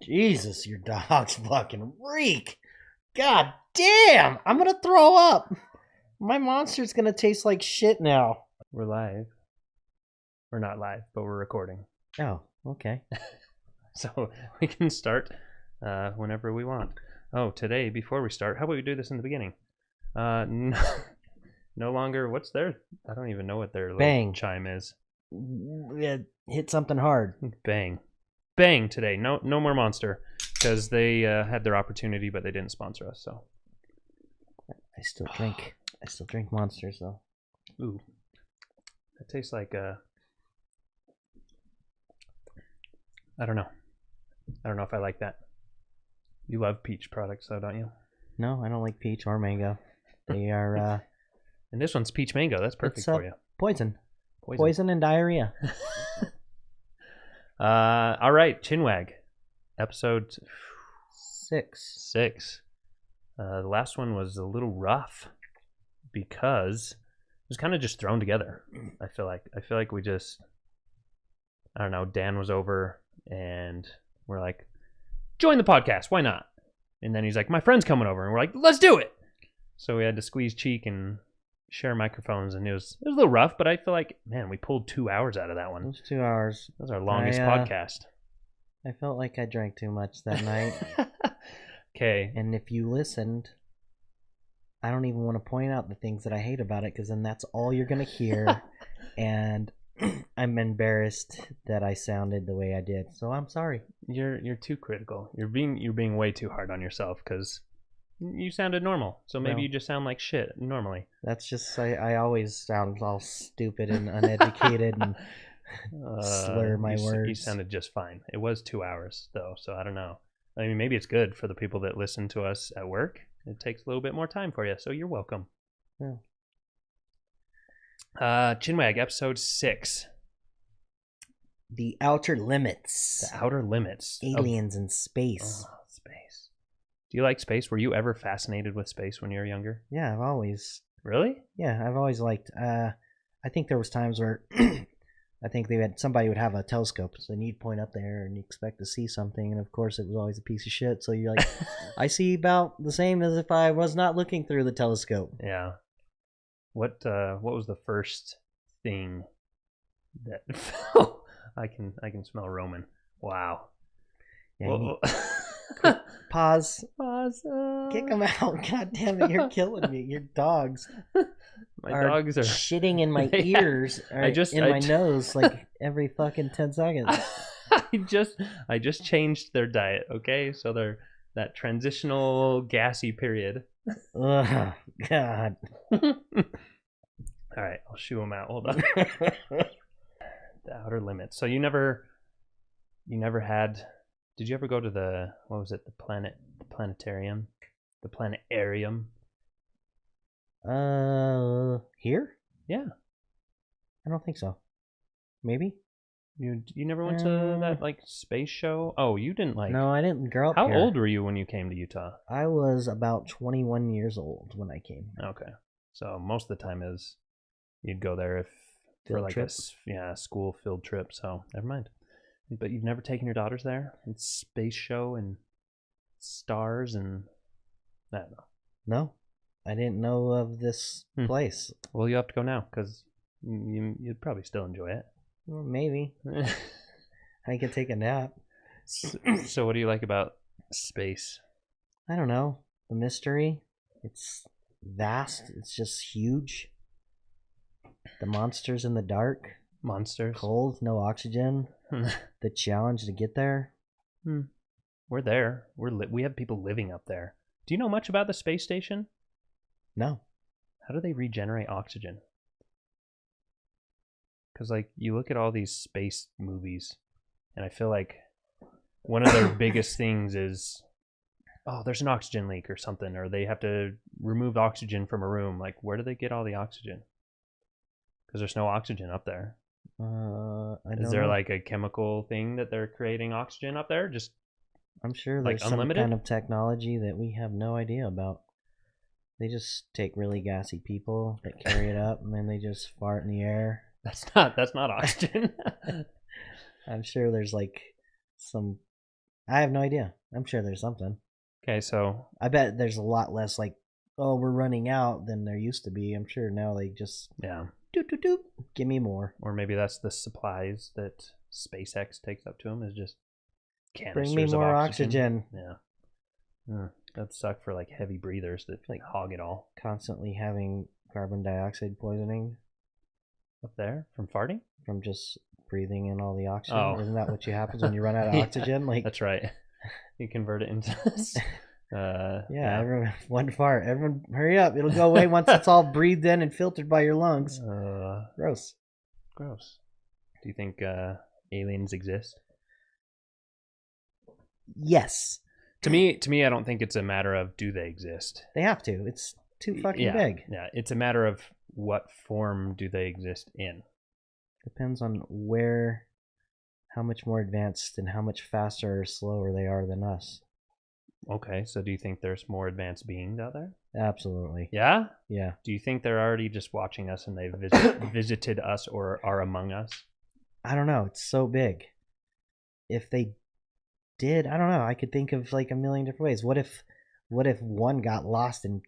Jesus, your dogs fucking reek. God damn, I'm gonna throw up. My monster's gonna taste like shit now. We're live. We're not live, but we're recording. Oh, okay. So we can start whenever we want. Oh, today, before we start, how about we do this in the beginning? No longer, what's their, I don't even know what their little Bang. chime is. Yeah, hit something hard. Bang. Bang today. No more Monster, because they had their opportunity, but they didn't sponsor us, so. I still drink monsters though. Ooh. That tastes like, I don't know. I don't know if I like that. You love peach products, though, don't you? No, I don't like peach or mango. They are And this one's peach mango. That's perfect for you. Poison and diarrhea. All right, Chinwag, episode 6. The last one was a little rough because it was kind of just thrown together. I feel like we just, I don't know. Dan was over, and we're like, join the podcast. Why not? And then he's like, my friend's coming over, and we're like, let's do it. So we had to squeeze cheek and share microphones, and it was a little rough, but I feel like, man, we pulled 2 hours out of that one. It was 2 hours. That was our longest podcast. I felt like I drank too much that night. Okay. And if you listened, I don't even want to point out the things that I hate about it, because then that's all you're going to hear. And I'm embarrassed that I sounded the way I did. So I'm sorry. You're too critical. You're being way too hard on yourself, because you sounded normal. So maybe you just sound like shit normally. That's just, I always sound all stupid and uneducated and slur my words. You sounded just fine. It was 2 hours, though, so I don't know. I mean, maybe it's good for the people that listen to us at work. It takes a little bit more time for you, so you're welcome. Yeah. Chinwag, episode 6. The Outer Limits. The Outer Limits. Aliens in space. Oh, space. Do you like space? Were you ever fascinated with space when you were younger? Yeah, I've always. Really? Yeah, I've always liked. I think there was times where I think somebody would have a telescope, so then you'd point up there and you expect to see something, and of course it was always a piece of shit. So you're like, I see about the same as if I was not looking through the telescope. Yeah. What was the first thing that I can smell Roman? Wow. Yeah, Pause. Kick them out. God damn it, you're killing me. Your dogs. My dogs are shitting in my ears or my nose like every fucking 10 seconds. I just changed their diet, okay? So they're that transitional gassy period. Ugh, God. All right, I'll shoo them out. Hold on. The Outer Limits. So you never had. Did you ever go to the planetarium? The planetarium? Here? Yeah. I don't think so. Maybe? You never went to that like space show? Oh, you didn't like. No, I didn't grow up How here. old were you when you came to Utah? I was about 21 years old when I came. Okay. So most of the time is you'd go there for like a school field trip, so never mind. But you've never taken your daughters there? It's space show and stars and I don't know. No, I didn't know of this place. Well, you have to go now because you'd probably still enjoy it. Well, maybe. I could take a nap. So what do you like about space? I don't know. The mystery. It's vast. It's just huge. The monsters in the dark. Monsters. Cold, no oxygen. The challenge to get there. We're there. We have people living up there. Do you know much about the space station? No. How do they regenerate oxygen? Because like you look at all these space movies, and I feel like one of their biggest things is, oh, there's an oxygen leak or something, or they have to remove oxygen from a room. Like, where do they get all the oxygen? Because there's no oxygen up there. Is there like a chemical thing that they're creating oxygen up there? Just I'm sure like there's unlimited? some kind of technology that we have no idea about. They just take really gassy people that carry it up, and then they just fart in the air. That's not oxygen. I'm sure there's like some I have no idea. I'm sure there's something. Okay, so I bet there's a lot less like, oh, we're running out than there used to be. I'm sure now they just yeah, doot doot doot, give me more. or maybe that's the supplies that SpaceX takes up to them is just Bring me canisters more of oxygen. oxygen. Yeah, that'd suck for like heavy breathers that like hog it all Constantly having carbon dioxide poisoning up there from farting. from just breathing in all the oxygen. Oh. Isn't that what happens when you run out of Yeah, oxygen? Like that's right. You convert it into. yeah, everyone, one fart. Everyone, hurry up! It'll go away once it's all breathed in and filtered by your lungs. Gross. Gross. Do you think aliens exist? Yes, To me, I don't think it's a matter of do they exist. they have to. It's too fucking big. Yeah, it's a matter of what form do they exist in. Depends on where, how much more advanced and how much faster or slower they are than us. Okay, so do you think there's more advanced beings out there? Absolutely. Yeah? Yeah. Do you think they're already just watching us and they've visited us or are among us? I don't know. It's so big. If they did, I don't know. I could think of like a million different ways. What if one got lost and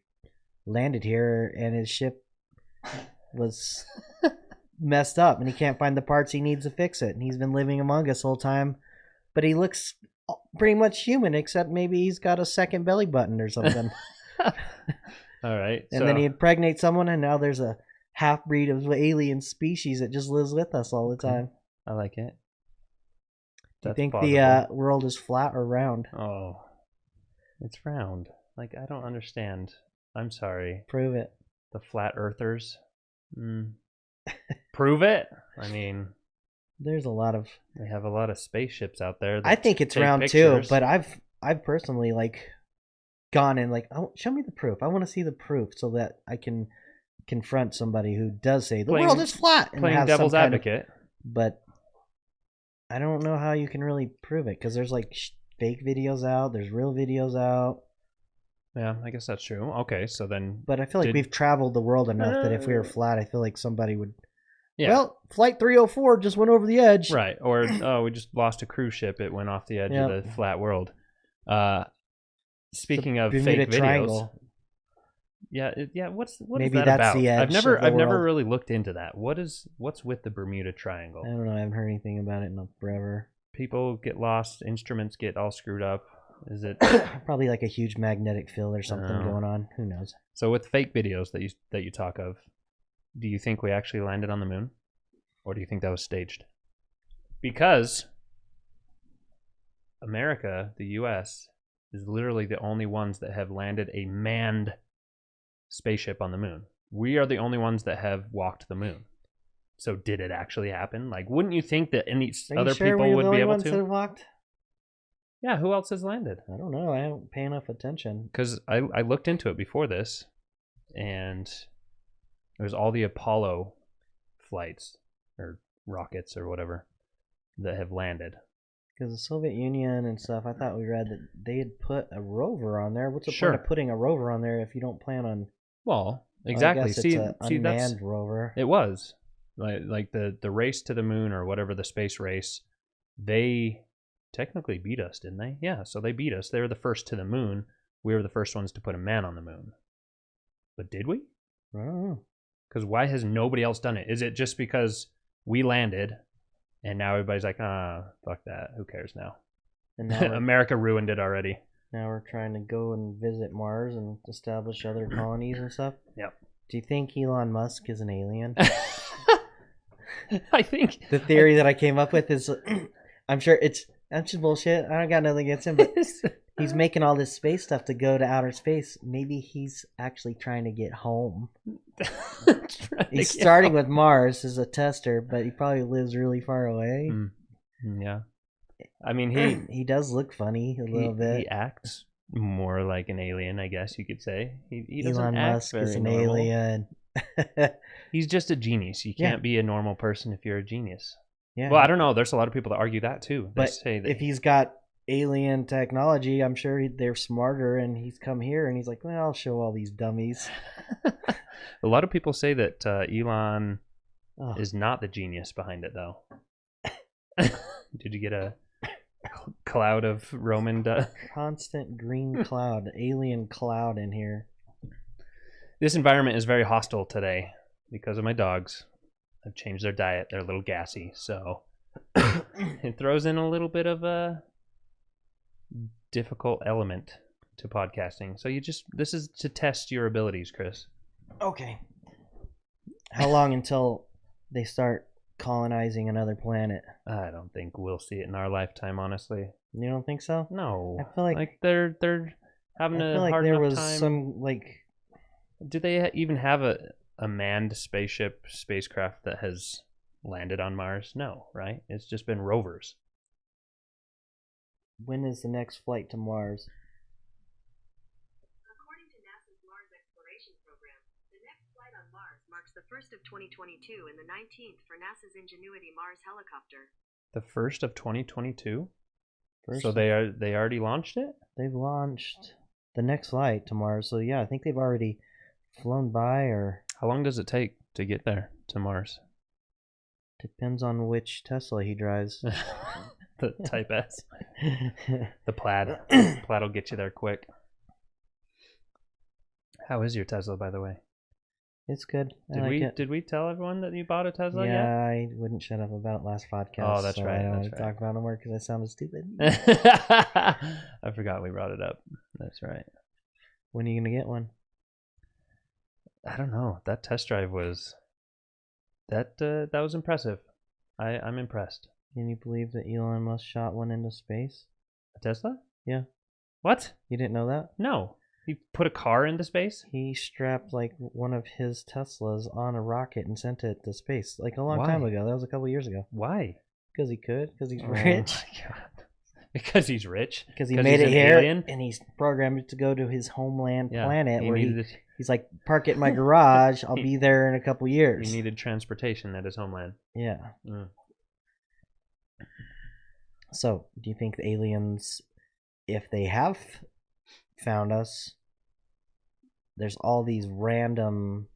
landed here and his ship was messed up and he can't find the parts he needs to fix it and he's been living among us the whole time, but he looks pretty much human except maybe he's got a second belly button or something. All right. And then he impregnates someone and now there's a half breed of alien species that just lives with us all the time. I like it. Do you think the world is flat or round? Oh, it's round. Like, I don't understand. I'm sorry. Prove it. The flat earthers. Prove it. I mean, there's a lot of. They have a lot of spaceships out there. I think it's round too, but I've personally like gone and like, oh, show me the proof. I want to see the proof so that I can confront somebody who does say the world is flat. And playing devil's advocate. But I don't know how you can really prove it because there's like fake videos out. There's real videos out. Yeah, I guess that's true. Okay, so then. But I feel like we've traveled the world enough that if we were flat, I feel like somebody would. Yeah. Well, Flight 304 just went over the edge. Right. Or, oh, we just lost a cruise ship. It went off the edge of the flat world. Speaking of fake videos. Yeah, what's maybe is that that's about? The edge I've never really looked into that. What's with the Bermuda Triangle? I don't know. I haven't heard anything about it in forever. People get lost. Instruments get all screwed up. Is it probably like a huge magnetic field or something going on? Who knows? So with fake videos that you talk of, do you think we actually landed on the moon, or do you think that was staged? Because America, the U.S., is literally the only ones that have landed a manned spaceship on the moon. We are the only ones that have walked the moon. So did it actually happen? Like, wouldn't you think that any other people would be able to? That have walked? Yeah, who else has landed? I don't know. I don't pay enough attention. Because I looked into it before this, and it was all the Apollo flights, or rockets, or whatever, that have landed. Because the Soviet Union and stuff, I thought we read that they had put a rover on there. What's the point of putting a rover on there if you don't plan on... Well, exactly. I guess it's an unmanned rover. It was. Like the race to the moon, or whatever, the space race, they technically beat us, didn't they? Yeah, so they beat us. They were the first to the moon. We were the first ones to put a man on the moon. But did we? I don't know. Because why has nobody else done it? Is it just because we landed and now everybody's like, fuck that. Who cares now? And now America ruined it already. Now we're trying to go and visit Mars and establish other colonies and stuff. Yep. Do you think Elon Musk is an alien? I think the theory that I came up with is, I'm sure that's just bullshit. I don't got nothing against him, but he's making all this space stuff to go to outer space. Maybe he's actually trying to get home. He's starting with Mars as a tester, but he probably lives really far away. Yeah. I mean, he does look funny a little bit. He acts more like an alien, I guess you could say. He doesn't Elon act Musk very is an normal. alien. He's just a genius. You can't be a normal person if you're a genius. Yeah. Well, I don't know. There's a lot of people that argue that too. They but say that if he's got alien technology, I'm sure they're smarter, and he's come here and he's like, well, I'll show all these dummies. A lot of people say that Elon is not the genius behind it, though. Did you get a cloud of Roman dust. Constant green cloud, alien cloud in here. This environment is very hostile today because of my dogs. I've changed their diet. They're a little gassy, so it throws in a little bit of a difficult element to podcasting. So this is to test your abilities, Chris. Okay. How long until they start colonizing another planet? I don't think we'll see it in our lifetime, honestly. You don't think so? No. I feel like they're having I feel a like hard there enough was time. some like. Do they even have a manned spacecraft that has landed on Mars? No, right? It's just been rovers. When is the next flight to Mars? According to NASA's Mars exploration program, the next flight on Mars marks the 1st of 2022 and the 19th for NASA's Ingenuity Mars helicopter. The 1st of 2022? First, So they already launched it? they've launched the next flight to Mars. So yeah, I think they've already flown by, or How long does it take to get there to Mars? depends on which Tesla he drives. The Type S. The Plaid. Plaid will get you there quick. How is your Tesla, by the way? It's good. I Did like we it. did we tell everyone that you bought a Tesla yet? Yeah, I wouldn't shut up about it last podcast. Oh, that's so right, I don't that's want to right. talk about it more because I sounded stupid. I forgot we brought it up. That's right. When are you gonna get one? I don't know. That test drive was that was impressive. I'm impressed. Can you believe that Elon Musk shot one into space? A Tesla? Yeah. What? You didn't know that? No. He put a car into space? He strapped like one of his Teslas on a rocket and sent it to space like a long time Why? ago. That was a couple years ago. Why? Because he could. Because he's Oh rich. my God. Because he's rich. Because he 'Cause made he's it an here, alien? and he's programmed to go to his homeland Yeah, planet, where needed he's like, park it in my garage. I'll be there in a couple years. he needed transportation at his homeland. Yeah. Mm. So, do you think the aliens, if they have found us, there's all these random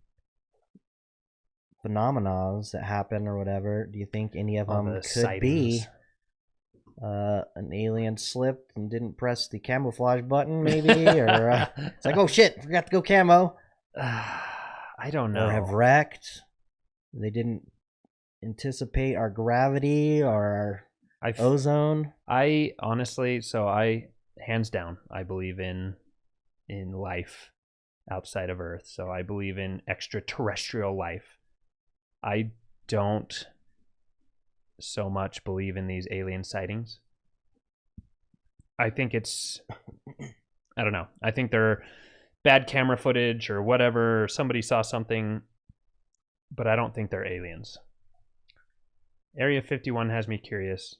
phenomena that happen or whatever? Do you think any of All them the could be sightings. an alien slipped and didn't press the camouflage button, maybe? Or it's like, oh shit, forgot to go camo. I don't know. Or have wrecked. They didn't anticipate our gravity or our ozone. I honestly, hands down, I believe in life outside of Earth. So I believe in extraterrestrial life. I don't so much believe in these alien sightings. I think I don't know. I think they're bad camera footage or whatever. Somebody saw something, but I don't think they're aliens. Area 51 has me curious.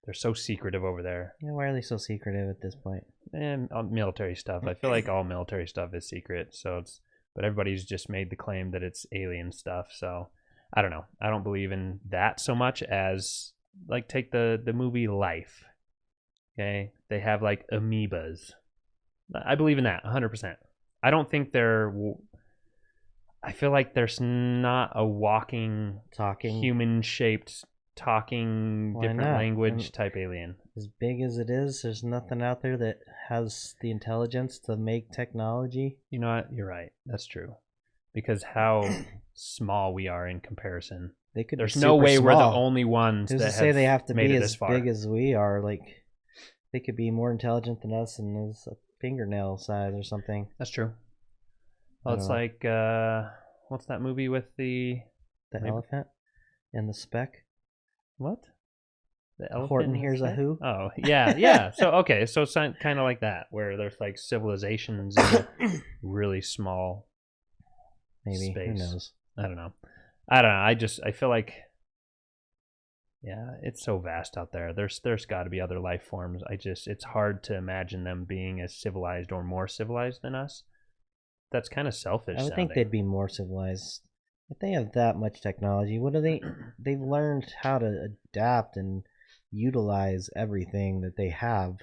They're so secretive over there. Yeah, why are they so secretive at this point? And military stuff. I feel like all military stuff is secret. But everybody's just made the claim that it's alien stuff. So I don't know. I don't believe in that so much as like take the movie Life. Okay, they have like amoebas. I believe in that 100%. I don't think I feel like there's not a walking, human-shaped, talking, Why different not? language type alien. As big as it is, there's nothing out there that has the intelligence to make technology. You know what? You're right. That's true. Because how small we are in comparison. They could. There's be no super way we're the small. only ones Who's that to say they have to made be it as this far. big as we are? Like, they could be more intelligent than us and is a fingernail size or something. That's true. Well, it's know. like what's that movie with the elephant and the speck. What? The elephant. Horton and the hears a speck? who. Oh yeah, yeah. So okay, so it's kind of like that where there's like civilizations in a really small Maybe. space. Who knows? I don't know. I feel like, yeah, it's so vast out there. There's got to be other life forms. It's hard to imagine them being as civilized or more civilized than us. That's kind of selfish. I would think they'd be more civilized. If they have that much technology, what do they? They've learned how to adapt and utilize everything that they have.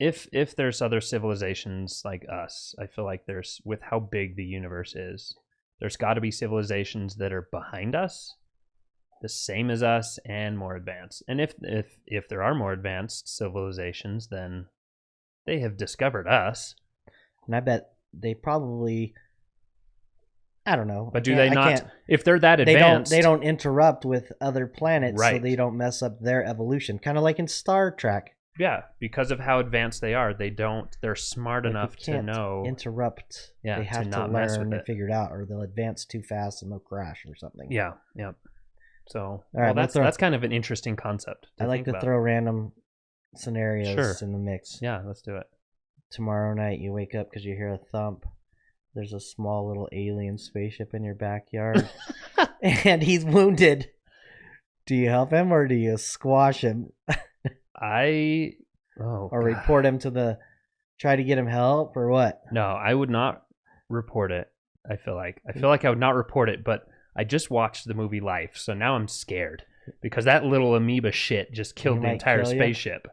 If there's other civilizations like us, I feel like there's, with how big the universe is, there's got to be civilizations that are behind us the same as us and more advanced. And if there are more advanced civilizations, then they have discovered us. And I bet they probably, I don't know. But do they not? If they're that advanced, they don't interrupt with other planets, so Right. they don't mess up their evolution. Kind of like in Star Trek. yeah, because of how advanced they are, they don't. They're smart Like, enough you to can't know. interrupt. Yeah, they to have to not mess learn with and it. figure it out, or they'll advance too fast and they'll crash or something. Yeah, yeah. So, All well, right, that's kind of an interesting concept. I like think to about. throw random scenarios Sure. in the mix. Yeah, let's do it. Tomorrow night, you wake up because you hear a thump. There's a small little alien spaceship in your backyard, and he's wounded. Do you help him or do you squash him or God. report him to try to get him help or what? No, I would not report it. I feel like I would not report it, but I just watched the movie Life, so now I'm scared because that little amoeba shit just killed the might entire kill you? spaceship.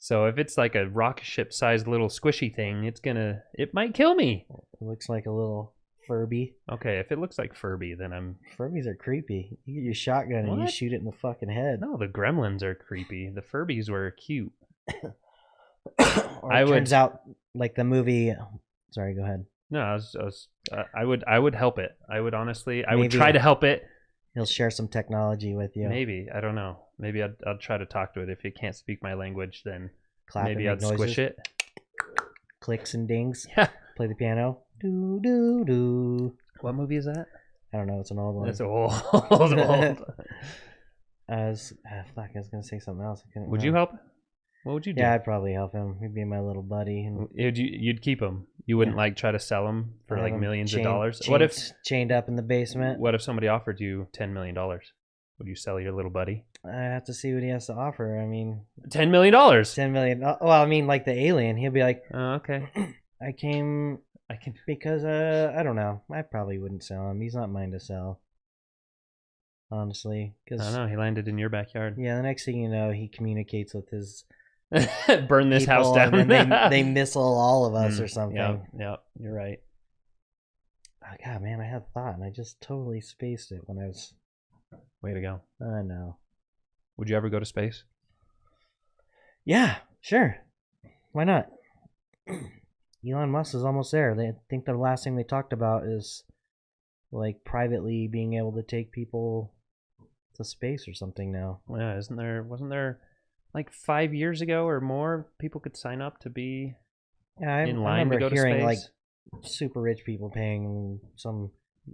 So if it's like a rocket ship sized little squishy thing, it might kill me. It looks like a little Furby. Okay, if it looks like Furby, then I'm Furbies are creepy. You get your shotgun and you What? shoot it in the fucking head. no. The Gremlins are creepy. The Furbies were cute. Or I it would- turns out like the movie. Sorry, go ahead. No, I would help it. I would honestly, I would Maybe- try to help it. He'll share some technology with you. Maybe, I don't know. Maybe I'd try to talk to it. If it can't speak my language, then Clap maybe and I'd make squish noises. it. Clicks and dings. Yeah. Play the piano. Do do do. What movie is that? I don't know. It's an old one. That's old. Old. I was gonna say something else. I couldn't Would you remember. help? What would you do? Yeah, I'd probably help him. He'd be my little buddy. And You'd keep him. You wouldn't Yeah. like try to sell him for have like him millions chained- of dollars. chained up in the basement? What if somebody offered you $10 million? Would you sell your little buddy? I have to see what he has to offer. I mean, $10 million. 10 million. Well, I mean, like the alien. He'll be like, Oh, okay. I came I can. because I don't know. I probably wouldn't sell him. He's not mine to sell. Honestly, I because don't know. He landed in your backyard. yeah, the next thing you know, he communicates with his Burn this house people, down. and then they missile all of us or Mm, something. Yeah, you're right. Oh, God, man, I had a thought and I just totally spaced it when I was. Way to go. I know. Would you ever go to space? Yeah, sure. Why not? Elon Musk is almost there. They think the last thing they talked about is like privately being able to take people to space or something now. Well, yeah, wasn't there like 5 years ago or more people could sign up to be Yeah, I in line remember to go to hearing space? like super rich people paying some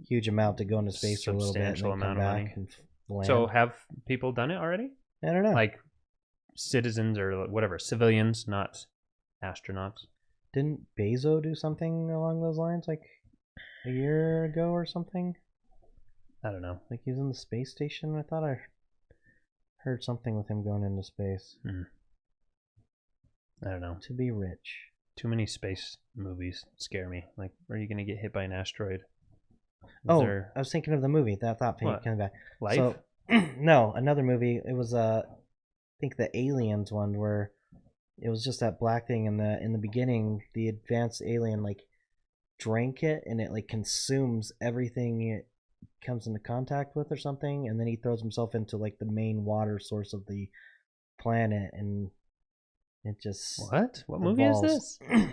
huge amount to go into space for a little bit and Substantial then come amount of back money. and land. So have people done it already? I don't know. Like citizens or whatever, civilians, not astronauts. Didn't Bezos do something along those lines like a year ago or something? I don't know. Like he was in the space station? I thought I heard something with him going into space. I don't know. To be rich. Too many space movies scare me. Like, are you going to get hit by an asteroid? I was thinking of the movie. That thought What? coming back. Life? So, no, another movie. It was I think the Aliens one where it was just that black thing in the beginning. The advanced alien like drank it and it like consumes everything it comes into contact with or something, and then he throws himself into like the main water source of the planet and it just What movie is evolves. this?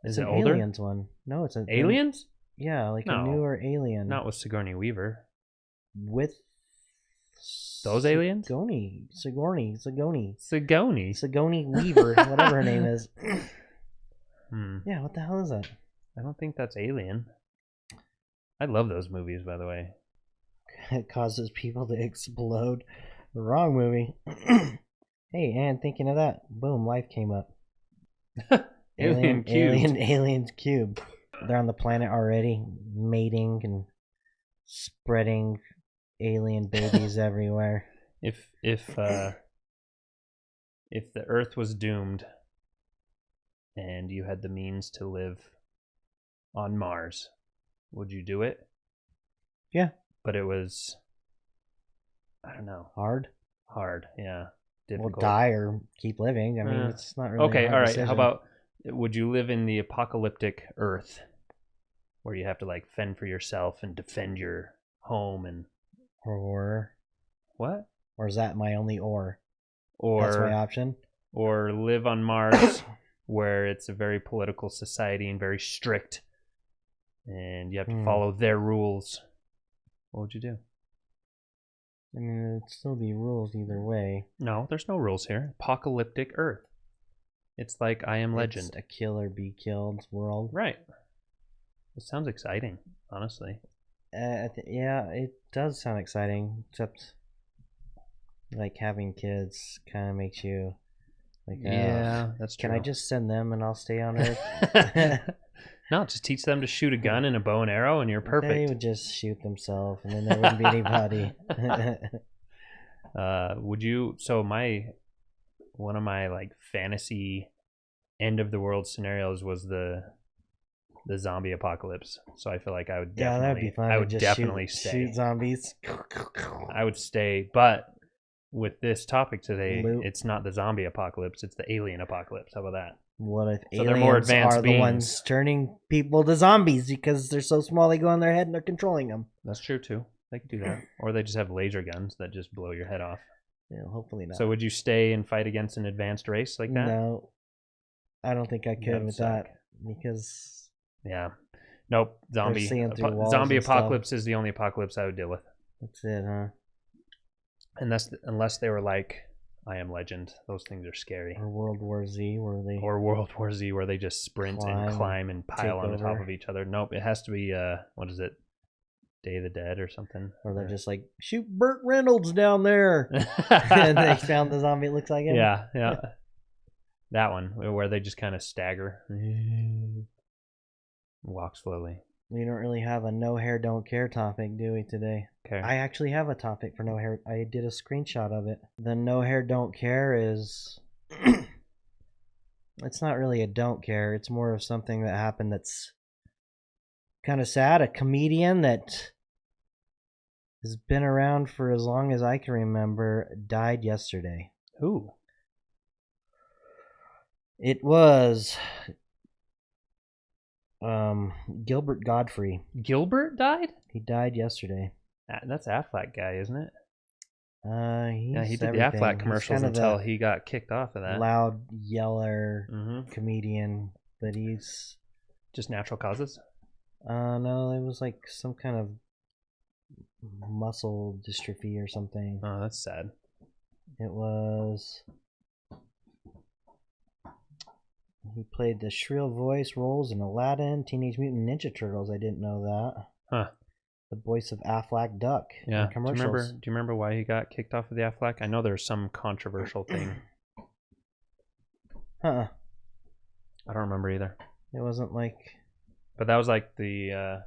It's Is it an older? Aliens one. No, it's an Aliens? Yeah, like No. a newer alien. Not with Sigourney Weaver. With Those aliens? Sigourney Sigourney. Weaver, whatever her name is. Hmm. Yeah, what the hell is that? I don't think that's Alien. I love those movies, by the way. It causes people to explode. The wrong movie. Hey, and thinking of that, boom, life came up. Alien Cubed. Aliens Cube. They're on the planet already, mating and spreading alien babies everywhere. If the Earth was doomed and you had the means to live on Mars, would you do it? Yeah. But it was, I don't know, Hard. yeah, Or difficult. die or keep living. I mean, it's not really. Okay, a hard all right. decision. How about, would you live in the apocalyptic Earth where you have to like fend for yourself and defend your home and Or What? is that my only or? That's my Or option. or live on Mars, where it's a very political society and very strict, and you have to follow their rules. What would you do? I mean, it'd still be rules either way. No, there's no rules here. Apocalyptic Earth. It's like I Am Legend. It's a kill or be killed world. Right. It sounds exciting, honestly. Yeah, it does sound exciting. Except, like, having kids kind of makes you like, Yeah, that's true. can I just send them and I'll stay on Earth? No, just teach them to shoot a gun and a bow and arrow, and you're They perfect. would just shoot themselves, and then there wouldn't be anybody. Would you? So one of my like fantasy end of the world scenarios was the zombie apocalypse. So I feel like I would Yeah, that'd definitely, be fun. I to would just definitely shoot, stay. Shoot zombies. I would stay, but with this topic today, Loot. it's not the zombie apocalypse; it's the alien apocalypse. How about that? What if So they're aliens more advanced are the beings. ones turning people to zombies because they're so small they go in their head and they're controlling them? That's true too. They could do that, or they just have laser guns that just blow your head off. Yeah, hopefully not. So would you stay and fight against an advanced race like that? No, I don't think I That could would with suck. that because Yeah. Nope. seeing through walls Zombie and stuff. apocalypse is the only apocalypse I would deal with. that's it, huh? Unless they were like I Am Legend. Those things are scary. Or World War Z, where they Or World War Z, where they just sprint and climb and pile take on the top over. of each other. Nope. It has to be what is it? Day of the Dead or something. or they're just like, shoot Burt Reynolds down there, and they found the zombie that looks like him. Yeah, yeah. That one where they just kind of stagger, walk slowly. We don't really have a no hair don't care topic, do we, today? Okay. I actually have a topic for no hair. I did a screenshot of it. The no hair don't care is it's not really a don't care. It's more of something that happened that's kind of sad. A comedian that has been around for as long as I can remember died yesterday. Who? It was Gilbert Godfrey. Gilbert died? He died yesterday. That's Affleck guy, isn't it? He's Yeah, he did everything. the Affleck He's commercials kind of until the he got kicked off of that. loud yeller Mm-hmm. comedian, but he's Just natural causes? no, it was like some kind of muscle dystrophy or something. Oh, that's sad. It was. He played the shrill voice roles in Aladdin, Teenage Mutant Ninja Turtles. I didn't know that. Huh. The voice of Affleck Duck Yeah. in commercials. Do you remember why he got kicked off of the Affleck? I know there's some controversial thing. Huh. I don't remember either. It wasn't like. But that was like the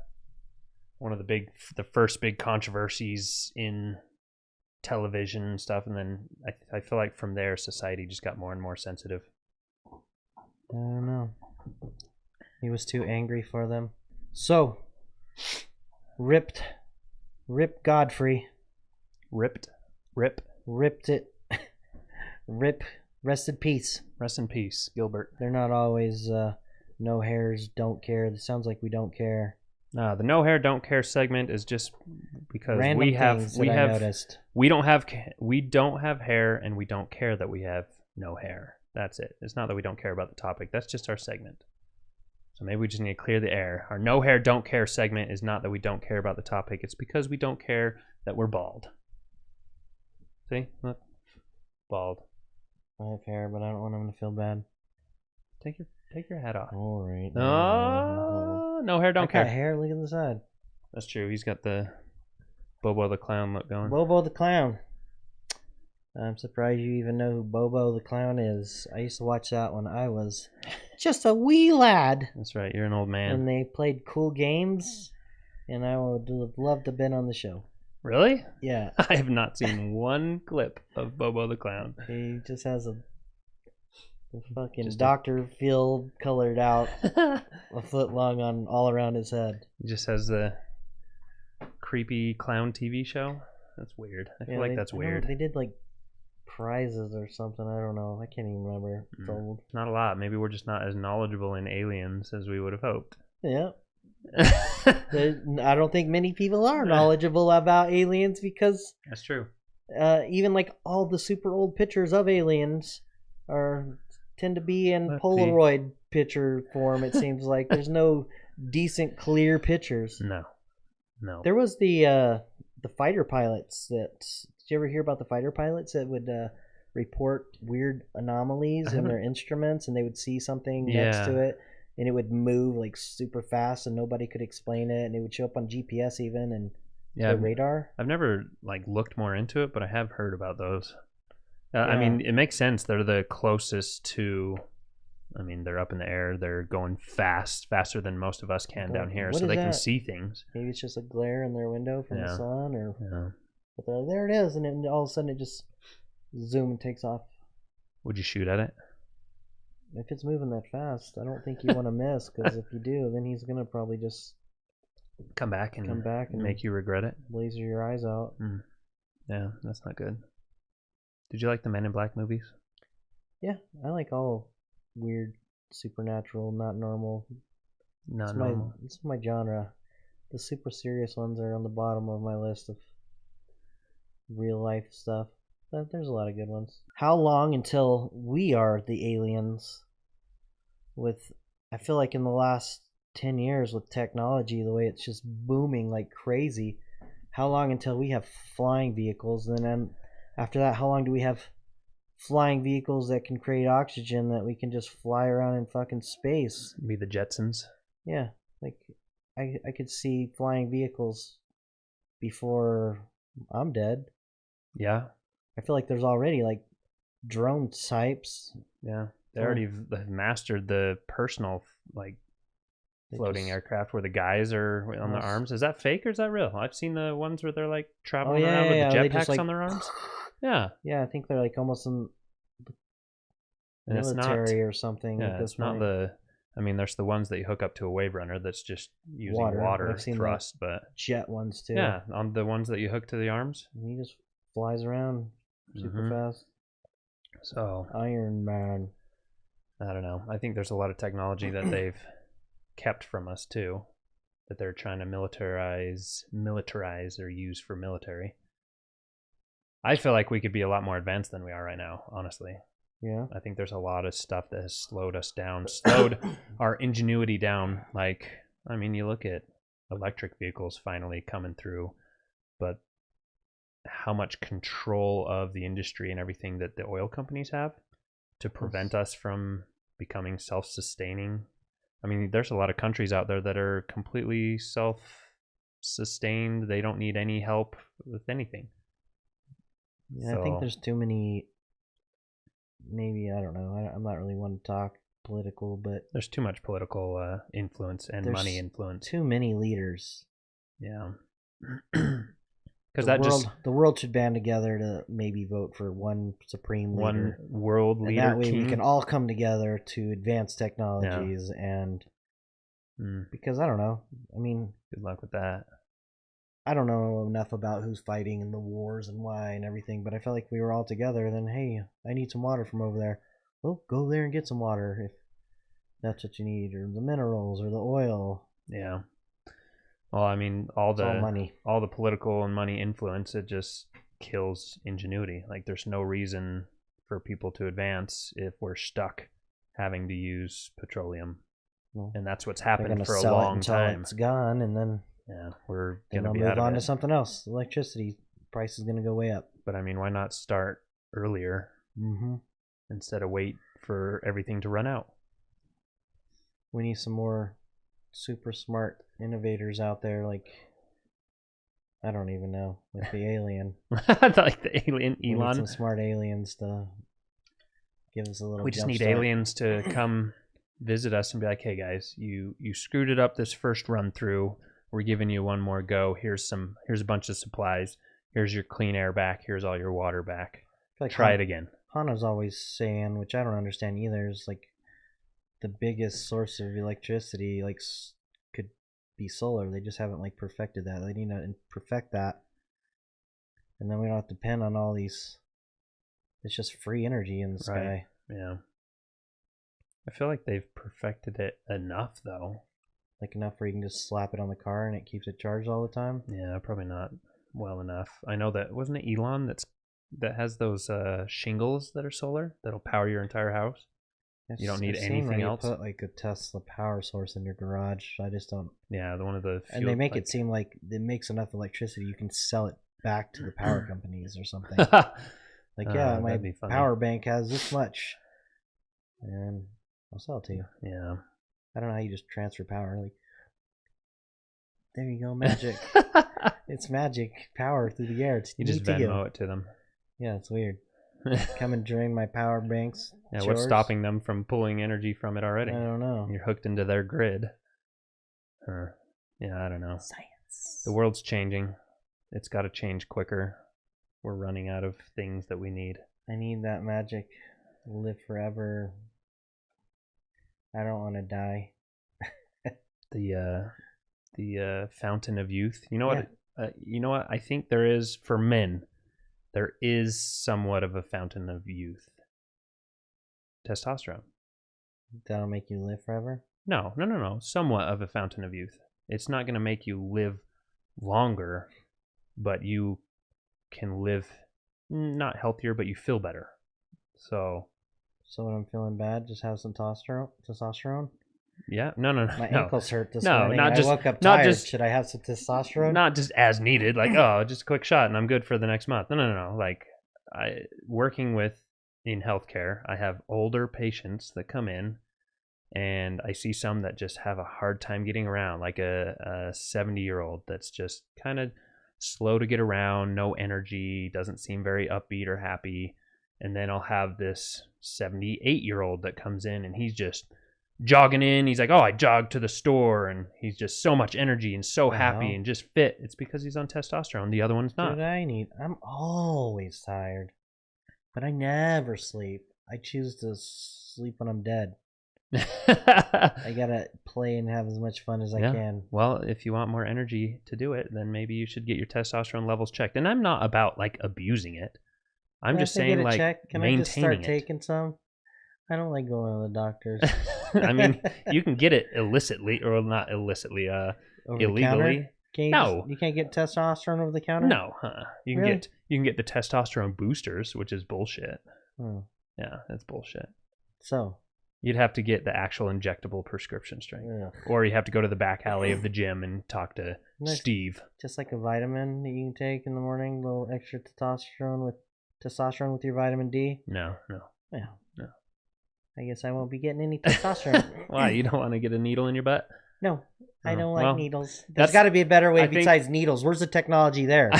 one of the first big controversies in television and stuff, and then I feel like from there society just got more and more sensitive. I don't know. He was too angry for them. So, Rip Godfrey. Rip. Ripped it. Rip. Rest in peace. Rest in peace, Gilbert. They're not always no hairs, don't care. It sounds like we don't care. The no hair, don't care segment is just because Random we things that I noticed. we don't have hair, and we don't care that we have no hair. That's it. It's not that we don't care about the topic. That's just our segment. So maybe we just need to clear the air. Our no hair, don't care segment is not that we don't care about the topic. It's because we don't care that we're bald. See? Look. Bald. I have hair, but I don't want him to feel bad. Take your hat off. All right. Oh, no hair, don't I got care. hair. Look at the side. That's true. He's got the Bobo the Clown look going. Bobo the Clown. I'm surprised you even know who Bobo the Clown is. I used to watch that when I was just a wee lad. That's right. You're an old man. And they played cool games, and I would have loved to have been on the show. Really? Yeah. I have not seen one clip of Bobo the Clown. He just has a fucking Just Dr. Phil colored out a foot long on all around his head. He just has the creepy clown TV show. That's weird. I feel like that's weird. They did like prizes or something. I don't know. I can't even remember. It's old. Not a lot. Maybe we're just not as knowledgeable in aliens as we would have hoped. Yeah. I don't think many people are knowledgeable about aliens because That's true. even like all the super old pictures of aliens tend to be in Let's see. Polaroid picture form. It seems like there's no decent clear pictures. No. There was the fighter pilots that. Did you ever hear about the fighter pilots that would report weird anomalies in their instruments, and they would see something next to it, and it would move like super fast, and nobody could explain it, and it would show up on GPS even and the radar. I've never like looked more into it, but I have heard about those. I mean, it makes sense. They're the closest to. I mean, they're up in the air. They're going faster than most of us can down here, so they can see things. Maybe it's just a glare in their window from the sun, or but there it is, and then all of a sudden it just zoom and takes off. Would you shoot at it? If it's moving that fast, I don't think you want to miss, because if you do, then he's gonna probably just come back and make you regret it. Laser your eyes out. Yeah, that's not good. Did you like the Men in Black movies? Yeah, I like all weird, supernatural, not normal. It's my genre. The super serious ones are on the bottom of my list of real life stuff. But there's a lot of good ones. How long until we are the aliens? I feel like in the last 10 years with technology, the way it's just booming like crazy, how long until we have flying vehicles? And then after that, how long do we have flying vehicles that can create oxygen that we can just fly around in fucking space? Be the Jetsons. Yeah, like I could see flying vehicles before I'm dead. Yeah. I feel like there's already like drone types. Yeah. They already have mastered the personal like floating aircraft where the guys are on the arms. Is that fake or is that real? I've seen the ones where they're like traveling around with the jetpacks on their arms. Yeah. Yeah, I think they're like almost in the military or something. Yeah, it's not I mean, there's the ones that you hook up to a wave runner that's just using water thrust, but jet ones too. Yeah, on the ones that you hook to the arms. And he just flies around super fast. So Iron Man. I don't know. I think there's a lot of technology that they've kept from us too, that they're trying to militarize or use for military. I feel like we could be a lot more advanced than we are right now, honestly. Yeah. I think there's a lot of stuff that has slowed us down, slowed our ingenuity down. Like, I mean, you look at electric vehicles finally coming through, but how much control of the industry and everything that the oil companies have to prevent us from becoming self-sustaining. I mean, there's a lot of countries out there that are completely self-sustained. They don't need any help with anything. Yeah, I think there's too many. Maybe, I don't know. I'm not really one to talk political, but there's too much political influence and money influence. Too many leaders. Yeah. Because the world should band together to maybe vote for one supreme leader, one world leader. And that way we can all come together to advance technologies and because I don't know. I mean, good luck with that. I don't know enough about who's fighting in the wars and why and everything, but I felt like we were all together. Then, hey, I need some water from over there. Well, go there and get some water if that's what you need, or the minerals, or the oil. Yeah. Well, I mean, all the political and money influence, it just kills ingenuity. Like, there's no reason for people to advance if we're stuck having to use petroleum, and that's what's happened for a long time. It's gone, and then. Yeah, we're going to move on to something else. Electricity price is going to go way up. But I mean, why not start earlier instead of wait for everything to run out? We need some more super smart innovators out there, like I don't even know, like the alien. Like the alien Elon. We need some smart aliens to give us a little. We just need aliens to come visit us and be like, "Hey guys, you screwed it up this first run through. We're giving you one more go. Here's a bunch of supplies. Here's your clean air back. Here's all your water back. Like try it again." Hana's always saying, which I don't understand either, is like the biggest source of electricity could be solar. They just haven't like perfected that. They need to perfect that, and then we don't have to depend on all these. It's just free energy in the sky. Right. Yeah. I feel like they've perfected it enough though. Like enough where you can just slap it on the car and it keeps it charged all the time? Yeah, probably not well enough. I know that wasn't it Elon that has those shingles that are solar that'll power your entire house. You don't need I've seen anything where else. You put like a Tesla power source in your garage. I just don't. Yeah, the one of the. And they make it seem like it makes enough electricity you can sell it back to the power companies or something. Like, yeah, my power bank has this much, and I'll sell it to you. Yeah. I don't know how you just transfer power. Like, there you go, magic. It's magic power through the air. It's you just Venmo it to them. Yeah, it's weird. Come and drain my power banks. Yeah, what's stopping them from pulling energy from it already? I don't know. You're hooked into their grid. Yeah, I don't know. Science. The world's changing. It's got to change quicker. We're running out of things that we need. I need that magic. Live forever. I don't want to die. The fountain of youth. You know what? You know what? I think there is for men. There is somewhat of a fountain of youth. Testosterone. That'll make you live forever? No. Somewhat of a fountain of youth. It's not going to make you live longer, but you can live not healthier, but you feel better. So when I'm feeling bad, just have some testosterone? Yeah, no. My ankles hurt this morning. Not just, I woke up tired. not just, should I have some testosterone? Not just as needed, like, oh, just a quick shot and I'm good for the next month. No. Like, working in healthcare, I have older patients that come in, and I see some that just have a hard time getting around, like a 70-year-old that's just kind of slow to get around, no energy, doesn't seem very upbeat or happy. And then I'll have this 78-year-old that comes in and he's just jogging in. He's like, oh, I jogged to the store, and he's just so much energy and so happy and just fit. It's because he's on testosterone. The other one's not. I'm always tired, but I never sleep. I choose to sleep when I'm dead. I gotta play and have as much fun as I can. Well, if you want more energy to do it, then maybe you should get your testosterone levels checked. And I'm not about like abusing it. I'm just saying, like, Can I just start taking some? I don't like going to the doctors. I mean, you can get it illicitly, or not illicitly, illegally. You can't get testosterone over the counter? No, you can get the testosterone boosters, which is bullshit. Yeah, that's bullshit. So you'd have to get the actual injectable prescription strength, or you have to go to the back alley of the gym and talk to Steve. Just like a vitamin that you can take in the morning, a little extra testosterone with your vitamin D. No. Yeah. No. I guess I won't be getting any testosterone. Why? You don't want to get a needle in your butt? No, I don't like needles. There's got to be a better way besides needles. Where's the technology there?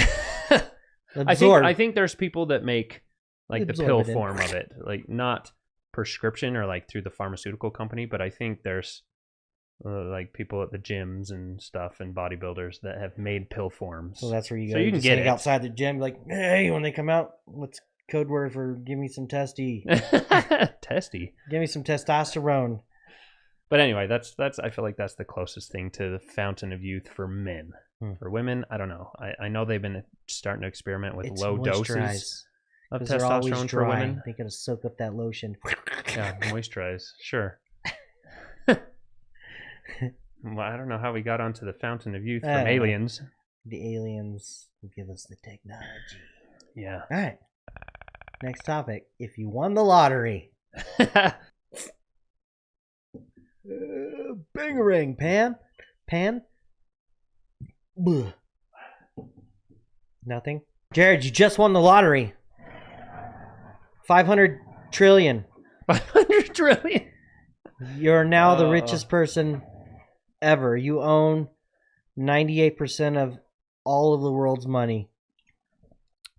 I think there's people that make like the pill form of it, like not prescription or like through the pharmaceutical company, but I think there's like people at the gyms and stuff and bodybuilders that have made pill forms. So that's where you go. So you can get it outside the gym, like, hey, when they come out, what's code word for give me some testy? Testy. Give me some testosterone. But anyway, that's I feel like that's the closest thing to the fountain of youth for men. For women, I don't know. I know they've been starting to experiment with low doses of testosterone for women. They gotta soak up that lotion. Yeah, moisturize. Sure. Well, I don't know how we got onto the fountain of youth from aliens. The aliens will give us the technology. Yeah. All right. Next topic. If you won the lottery. Bangarang, Pan? Bleh. Nothing? Jared, you just won the lottery. 500 trillion. 500 trillion? You're now the richest person ever. You own 98% of all of the world's money.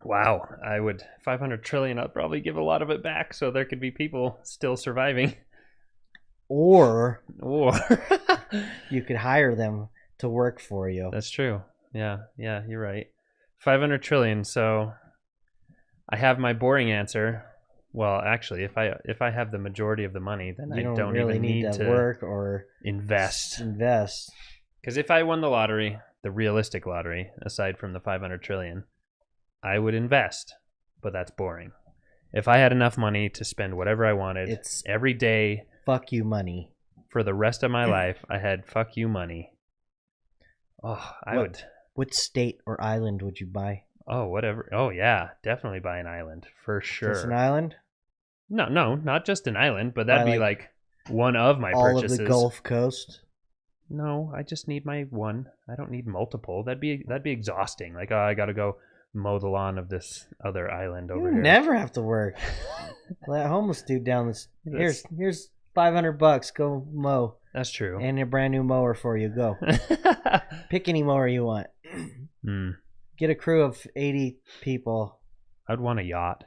Wow. 500 trillion, I'd probably give a lot of it back so there could be people still surviving. Or you could hire them to work for you. That's true. Yeah, you're right. 500 trillion. So I have my boring answer. Well, actually, if I have the majority of the money, then I don't really need to work or invest. Because if I won the lottery, the realistic lottery, aside from the 500 trillion, I would invest. But that's boring. If I had enough money to spend whatever I wanted, every day. Fuck you money. for the rest of my life I had fuck you money, I would. What state or island would you buy? Oh, whatever. Oh, yeah. Definitely buy an island for sure. Just an island? No, not just an island, but Buy, that'd be like one of my all purchases. of the Gulf Coast? No, I just need my one. I don't need multiple. That'd be exhausting. Like, I got to go mow the lawn of this other island over You here. never have to work. That homeless dude down this. Here's $500. Go mow. That's true. And a brand new mower for you. Go. Pick any mower you want. Get a crew of 80 people. I'd want a yacht.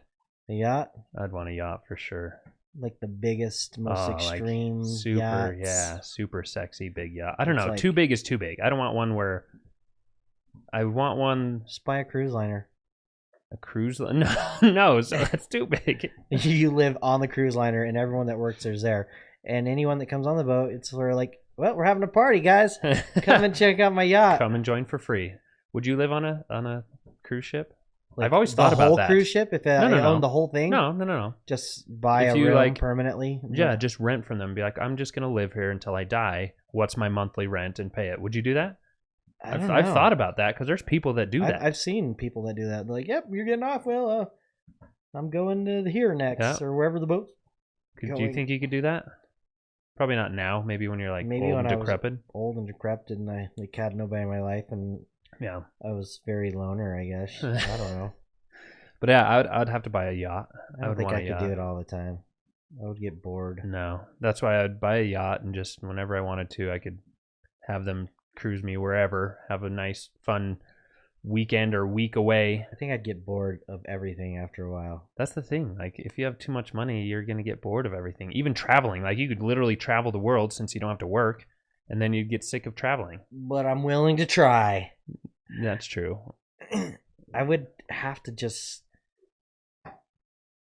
A yacht? I'd want a yacht for sure. Like the biggest, most extreme like super, yachts. yeah, super sexy big yacht. I don't know. Like, too big is too big. I don't want one where. I want one. Just buy a cruise liner. A cruise line? No, so that's too big. You live on the cruise liner, and everyone that works there's there. And anyone that comes on the boat, it's sort of like, well, we're having a party, guys. Come and check out my yacht. Come and join for free. Would you live on a cruise ship? Like, I've always thought about that. The whole cruise ship? If I own the whole thing? No. Just buy a room permanently? Yeah, just rent from them. Be like, I'm just going to live here until I die. What's my monthly rent and pay it? Would you do that? I've thought about that because there's people that do that. I've seen people that do that. They're like, yep, you're getting off. Well, I'm going to here next or wherever the boat. Do you think you could do that? Probably not now. Maybe when you're like maybe old when and decrepit. I was old and decrepit and I had nobody in my life and yeah, I was very loner, I guess. I don't know. But yeah, I'd have to buy a yacht. I don't think I could do it all the time. I would get bored. No, that's why I'd buy a yacht and just whenever I wanted to, I could have them cruise me wherever, have a nice, fun weekend or week away. I think I'd get bored of everything after a while. That's the thing. Like, if you have too much money, you're going to get bored of everything. Even traveling. Like, you could literally travel the world since you don't have to work, and then you'd get sick of traveling. But I'm willing to try. That's true. I would have to just...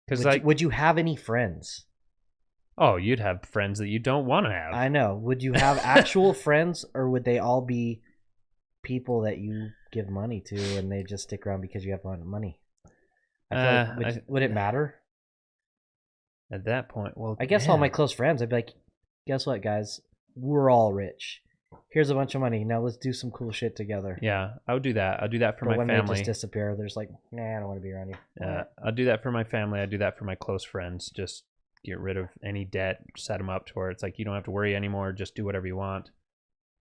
Because would you have any friends? Oh, you'd have friends that you don't want to have. I know. Would you have actual friends, or would they all be people that you give money to and they just stick around because you have a lot of money? Would it matter? At that point, well, I guess all my close friends, I'd be like, guess what, guys? We're all rich. Here's a bunch of money. Now let's do some cool shit together. Yeah, I would do that. I'd do that for my when family. They just disappear, they're just like, nah, I don't want to be around you. Yeah, I'll do that for my family. I'd do that for my close friends. Just get rid of any debt, set them up to where it's like you don't have to worry anymore. Just do whatever you want.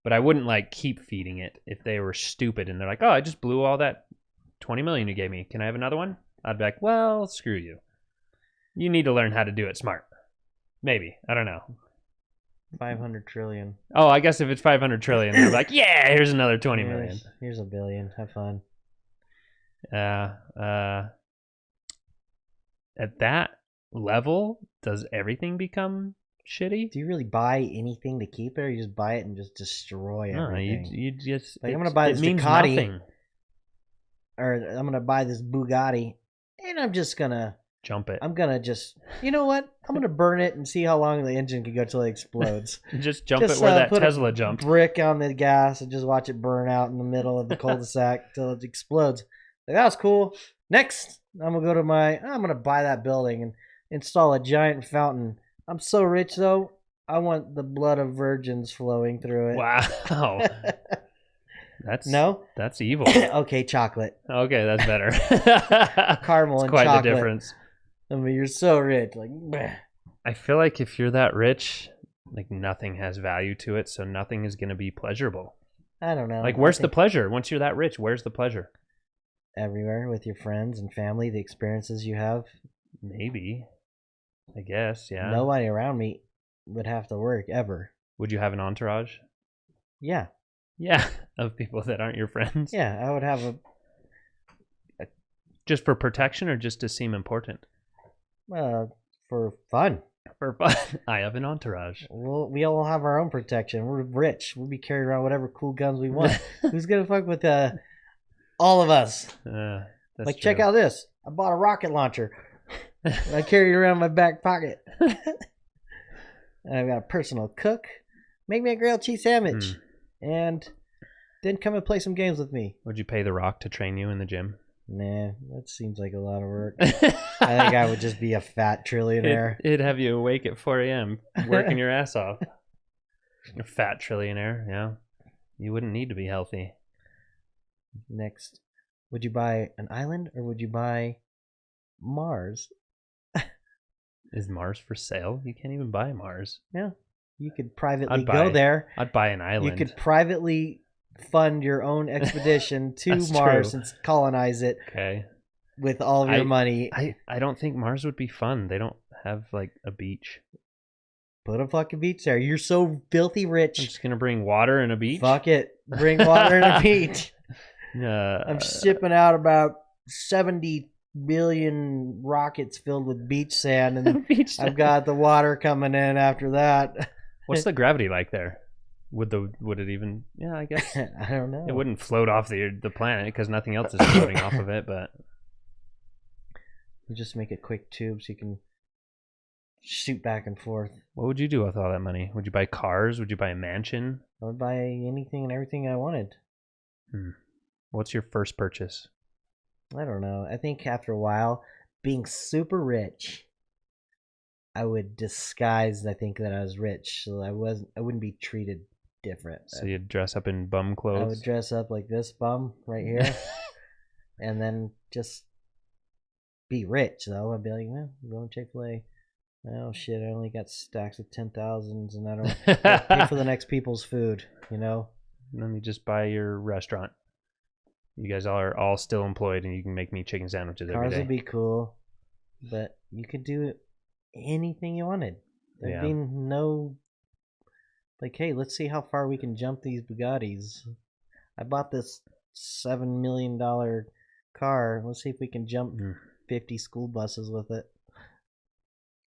But I wouldn't like keep feeding it if they were stupid and they're like, oh, I just blew all that 20 million you gave me. Can I have another one? I'd be like, well, screw you. You need to learn how to do it smart. Maybe. I don't know. 500 trillion. Oh, I guess if it's 500 trillion, they're like, yeah, here's another 20 million. Here's a billion. Have fun. At that level, does everything become shitty? Do you really buy anything to keep it, or you just buy it and just destroy everything? No, you just... Like, I'm going to buy this Ducati, or I'm going to buy this Bugatti, and I'm just going to... Jump it. I'm going to just... You know what? I'm going to burn it and see how long the engine can go till it explodes. Just jump it where that Tesla jumped. Brick on the gas and just watch it burn out in the middle of the cul-de-sac till it explodes. Like, that was cool. Next, I'm going to buy that building and install a giant fountain. I'm so rich, though, I want the blood of virgins flowing through it. Wow. That's evil. Okay, chocolate. Okay, that's better. Caramel and quite chocolate. the difference. I mean, you're so rich. Like, bleh. I feel like if you're that rich, like nothing has value to it, so nothing is going to be pleasurable. I don't know. Like, where's the pleasure? Once you're that rich, where's the pleasure? Everywhere with your friends and family, the experiences you have. Maybe. I guess, yeah. Nobody around me would have to work ever. Would you have an entourage? Yeah. Yeah, of people that aren't your friends? Yeah, I would have a... Just for protection or just to seem important? For fun. For fun. I have an entourage. Well, we all have our own protection. We're rich. We'll be carrying around whatever cool guns we want. Who's going to fuck with all of us? That's like, true. check out this. I bought a rocket launcher. I carry it around in my back pocket. And I've got a personal cook. Make me a grilled cheese sandwich. And then come and play some games with me. Would you pay The Rock to train you in the gym? Nah, that seems like a lot of work. I think I would just be a fat trillionaire. It'd have you awake at 4 a.m. working your ass off. A fat trillionaire, yeah. You wouldn't need to be healthy. Next, would you buy an island or would you buy Mars? Is Mars for sale? You can't even buy Mars. Yeah, you could privately go there. I'd buy an island. You could privately fund your own expedition to That's Mars true. and colonize it Okay. with all of your money. I don't think Mars would be fun. They don't have like a beach. Put a fucking beach there. You're so filthy rich. I'm just gonna bring water and a beach. Fuck it. Bring water and a beach. Uh, I'm shipping out about 70 billion rockets filled with beach sand, and I've got the water coming in after that. What's the gravity like there? Would it even? Yeah, I guess I don't know. it wouldn't float off the planet because nothing else is floating off of it. But you just make a quick tube so you can shoot back and forth. what would you do with all that money? Would you buy cars? Would you buy a mansion? I would buy anything and everything I wanted. What's your first purchase? I don't know. I think after a while, being super rich, I would disguise. I think that I was rich, so I wouldn't be treated different. So you'd dress up in bum I clothes. would dress up like this bum right here, and then just be rich. Though I'd be like, "Man, I'm going to Chick-fil-A. Oh shit, I only got stacks of 10,000s, and I don't pay for the next people's food. You know." Let me just buy your restaurant. You guys are all still employed, and you can make me chicken sandwiches every Cars day. would be cool, but you could do anything you wanted. There'd be no like, hey, let's see how far we can jump these Bugattis. I bought this $7 million car. Let's see if we can jump 50 school buses with it.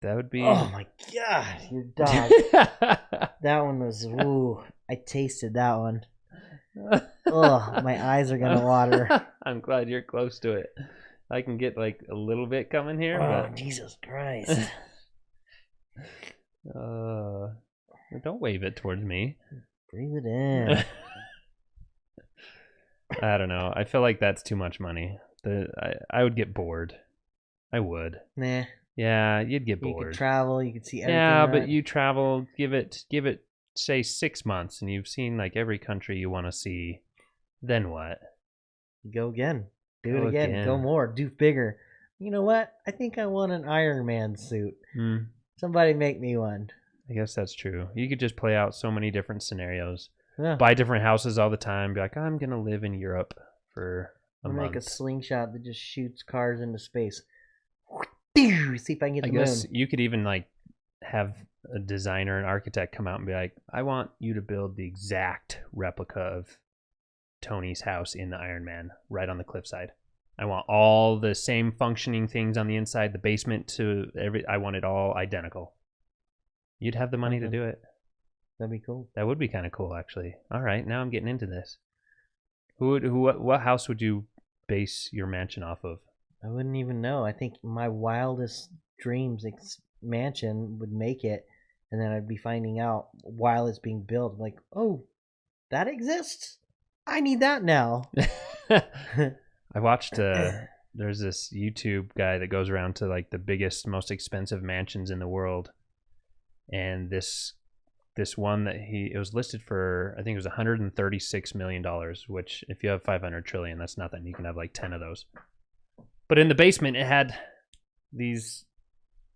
That would be. Oh my god, your dog. That one was. Ooh, I tasted that one. Oh, my eyes are gonna water. I'm glad you're close to it. I can get like a little bit coming here. Oh, but... Jesus Christ. Don't wave it towards me. Breathe it in. I don't know. I feel like that's too much money. I would get bored. I would. Nah. Yeah, you'd get bored. You could travel. You could see everything. Yeah, right? but you travel. Give it. Say 6 months, and you've seen like every country you want to see. Then what? Go again. Do it again. Go more. Do bigger. You know what? I think I want an Iron Man suit. Somebody make me one. I guess that's true. You could just play out so many different scenarios. Yeah. Buy different houses all the time. Be like, I'm gonna live in Europe for a month. Make a slingshot that just shoots cars into space. See if I can get the moon. I guess you could even like have a designer, an architect come out and be like, I want you to build the exact replica of Tony's house in the Iron Man right on the cliffside. I want all the same functioning things on the inside, the basement to I want it all identical. You'd have the money to do it. That'd be cool. That would be kind of cool, actually. All right, now I'm getting into this. What house would you base your mansion off of? I wouldn't even know. I think my wildest dreams mansion would make it, and then I'd be finding out while it's being built, like, oh, that exists? I need that now. I watched there's this YouTube guy that goes around to like the biggest, most expensive mansions in the world, and this one that it was listed for, I think it was $136 million, which if you have 500 trillion, that's nothing. You can have like 10 of those. But in the basement, it had these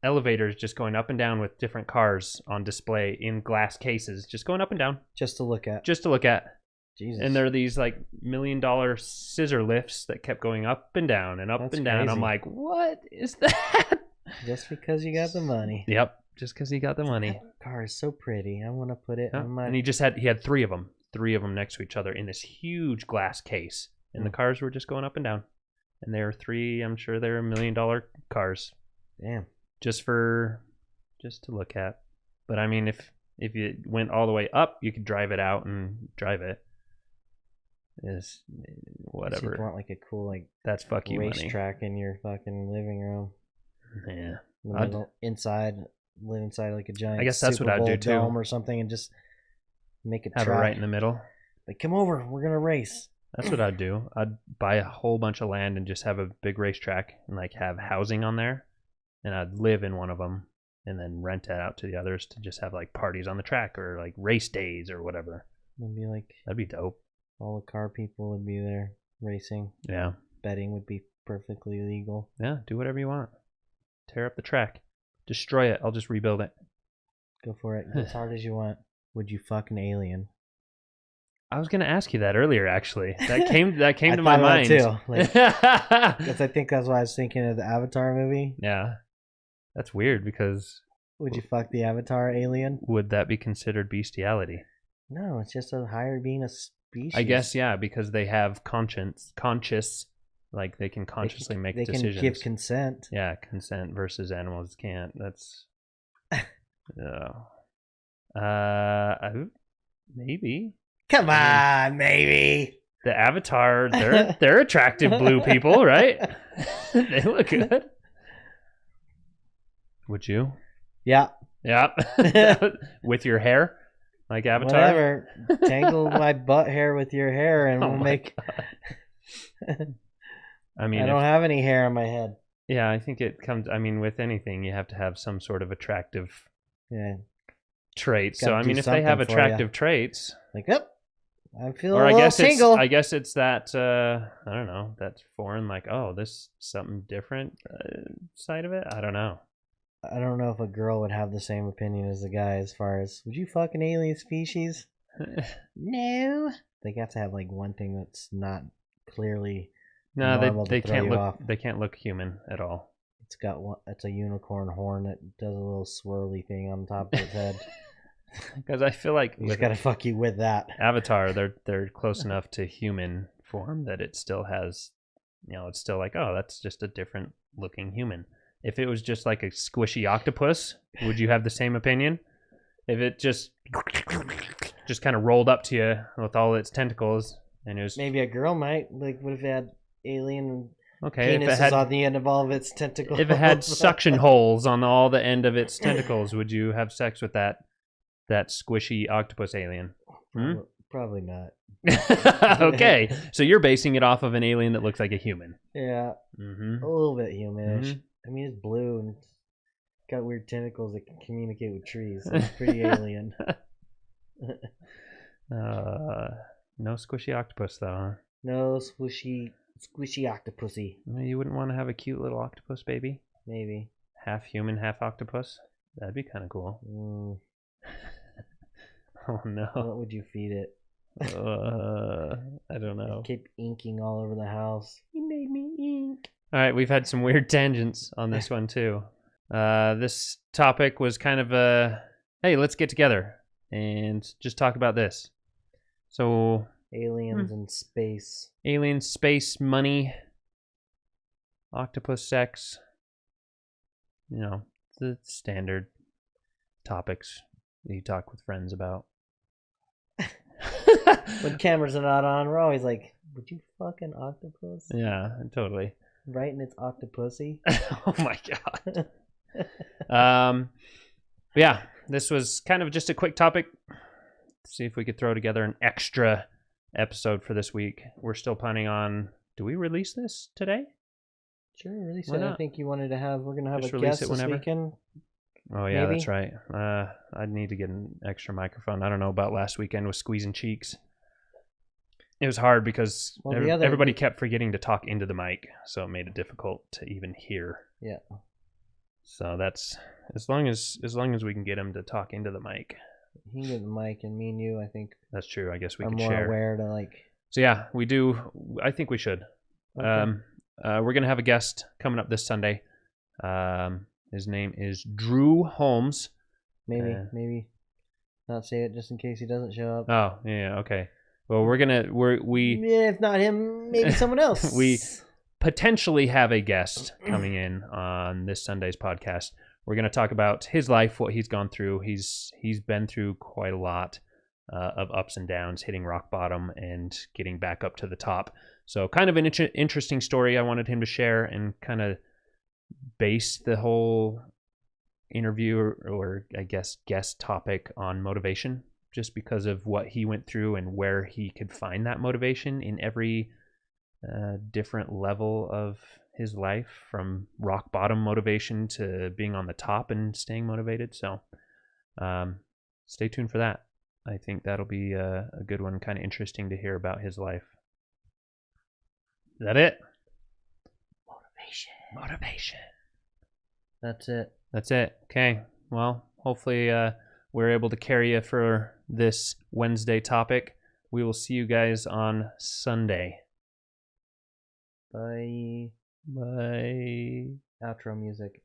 elevators just going up and down with different cars on display in glass cases, just going up and down. Just to look at. Jesus. And there are these like $1 million scissor lifts that kept going up and down and up and down. Crazy. I'm like, what is that? Just because you got the money. Yep. Just because he got the money. That car is so pretty. I want to put it on my... And he had three of them next to each other in this huge glass case. And the cars were just going up and down. And there were three, I'm sure they're $1 million cars. Damn. Just to look at. But I mean, if you went all the way up, you could drive it out and drive it. Is whatever. So you want like a cool that's fuck you racetrack in your fucking living room. Yeah. Live inside like a giant. I guess that's Super what I'd Bowl do too. dome or something, and just make it have track. It right in the middle. Like, come over, we're gonna race. That's what I'd do. I'd buy a whole bunch of land and just have a big racetrack and like have housing on there, and I'd live in one of them and then rent it out to the others to just have like parties on the track or like race days or whatever. It'd be like That'd be dope. all the car people would be there racing. Yeah. Betting would be perfectly legal. Yeah, do whatever you want. Tear up the track. Destroy it. I'll just rebuild it. Go for it. Go as hard as you want. Would you fuck an alien? I was gonna ask you that earlier, actually. That came to my thought about mind it too. Like, I think that's why I was thinking of the Avatar movie. Yeah. That's weird because Would you fuck the Avatar alien? would that be considered bestiality? No, it's just a higher being a species. I guess, yeah, because they have conscious, like they can consciously make they decisions. can give consent. Yeah, consent versus animals can't. That's maybe. Come on, maybe. The Avatar, they're attractive blue people, right? They look good. Would you? Yeah. Yeah. With your hair? Like Avatar? Whatever. Tangle my butt hair with your hair and we'll make... I mean, I don't have any hair on my head. Yeah, I think it comes... I mean, with anything, you have to have some sort of attractive traits. So, I mean, if they have attractive traits... Like, oh, I feel or a little single. I guess it's that, I don't know, that foreign, like, oh, this something different side of it? I don't know. I don't know if a girl would have the same opinion as the guy as far as, would you fuck an alien species? No. They have to have like one thing that's not clearly normal they to throw can't you look off. they can't look human at all. It's got one. It's a unicorn horn that does a little swirly thing on top of its head. Because I feel like You just gotta fuck you with that. Avatar, they're close enough to human form that it still has, it's still like, oh, that's just a different looking human. If it was just like a squishy octopus, would you have the same opinion? If it just kind of rolled up to you with all its tentacles and it was... Maybe a girl might. Like, what if it had alien okay, penises if it had, on the end of all of its tentacles? If it had suction holes on all the end of its tentacles, would you have sex with that squishy octopus alien? Probably not. Okay, so you're basing it off of an alien that looks like a human. Yeah, mm-hmm. A little bit humanish. Mm-hmm. I mean, it's blue and it's got weird tentacles that can communicate with trees. So it's pretty alien. No squishy octopus, though, huh? No squishy octopusy. You wouldn't want to have a cute little octopus baby? Maybe. Half human, half octopus? That'd be kind of cool. Oh, no. What would you feed it? I don't know. It kept inking all over the house. You made me ink. All right, we've had some weird tangents on this one, too. This topic was kind of hey, let's get together and just talk about this. So... Aliens in space. Alien space, money, octopus sex. The standard topics that you talk with friends about. When cameras are not on, we're always like, would you fuck an octopus? Yeah, totally. Right in its octopusy. Oh my god. Yeah, this was kind of just a quick topic. See if we could throw together an extra episode for this week. We're still planning on... Do we release this today? Sure, release it. I think you wanted to have... We're going to have just a guest this whenever. weekend. Oh, yeah, Maybe? That's right. I'd need to get an extra microphone. I don't know about last weekend with squeezing cheeks. It was hard because everybody kept forgetting to talk into the mic, so it made it difficult to even hear. Yeah. So that's... As long as we can get him to talk into the mic. He can get the mic, and me and you, I think... That's true. I guess we could share. I'm more aware to, like... So, yeah, we do... I think we should. Okay. We're going to have a guest coming up this Sunday. His name is Drew Holmes. Maybe not say it just in case he doesn't show up. Oh, yeah, okay. Well, if not him, maybe someone else. We potentially have a guest coming in on this Sunday's podcast. We're going to talk about his life, what he's gone through. He's been through quite a lot of ups and downs, hitting rock bottom and getting back up to the top. So kind of an interesting story I wanted him to share and kind of base the whole interview or I guess guest topic on motivation, just because of what he went through and where he could find that motivation in every different level of his life from rock bottom motivation to being on the top and staying motivated. So stay tuned for that. I think that'll be a good one, kind of interesting to hear about his life. Is that it? Motivation. That's it. That's it. Okay. Well, hopefully we're able to carry you for this Wednesday topic. We will see you guys on Sunday. Bye. Bye. Outro music.